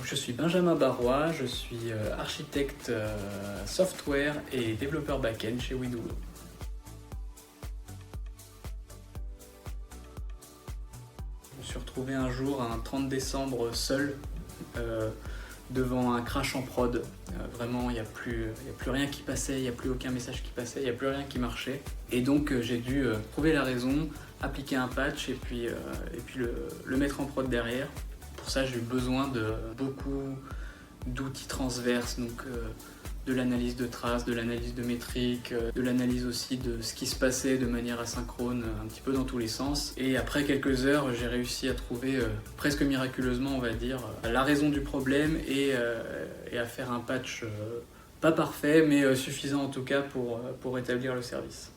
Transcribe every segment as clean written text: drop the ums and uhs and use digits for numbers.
Je suis Benjamin Barrois, je suis architecte software et développeur back-end chez Widoolo. Je me suis retrouvé un jour, un 30 décembre, seul, devant un crash en prod. Vraiment, il n'y a plus rien qui passait, il n'y a plus aucun message qui passait, il n'y a plus rien qui marchait. Et donc j'ai dû trouver la raison, appliquer un patch et puis le mettre en prod derrière. Pour ça, j'ai eu besoin de beaucoup d'outils transverses, donc de l'analyse de traces, de l'analyse de métriques, de l'analyse aussi de ce qui se passait de manière asynchrone, un petit peu dans tous les sens. Et après quelques heures, j'ai réussi à trouver, presque miraculeusement on va dire, la raison du problème et à faire un patch pas parfait, mais suffisant en tout cas pour rétablir le service.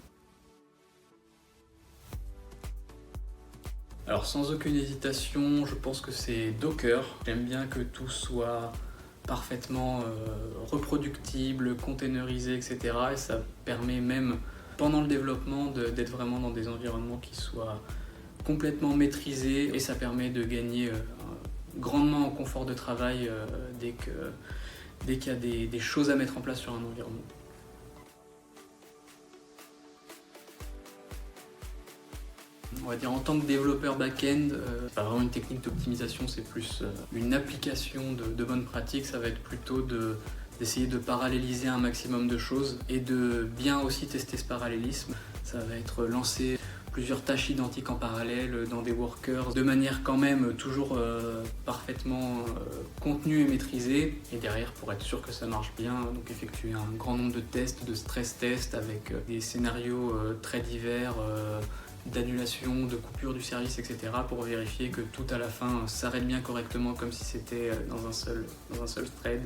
Alors sans aucune hésitation, je pense que c'est Docker. J'aime bien que tout soit parfaitement reproductible, containerisé, etc. Et ça permet même pendant le développement d'être vraiment dans des environnements qui soient complètement maîtrisés et ça permet de gagner grandement en confort de travail dès qu'il y a des choses à mettre en place sur un environnement. On va dire en tant que développeur back-end, c'est pas vraiment une technique d'optimisation, c'est plus une application de bonnes pratiques. Ça va être plutôt d'essayer de paralléliser un maximum de choses et de bien aussi tester ce parallélisme. Ça va être lancer plusieurs tâches identiques en parallèle dans des workers de manière quand même toujours parfaitement contenue et maîtrisée. Et derrière, pour être sûr que ça marche bien, donc effectuer un grand nombre de tests, de stress tests avec des scénarios très divers, d'annulation, de coupure du service, etc. pour vérifier que tout à la fin s'arrête bien correctement comme si c'était dans un seul thread.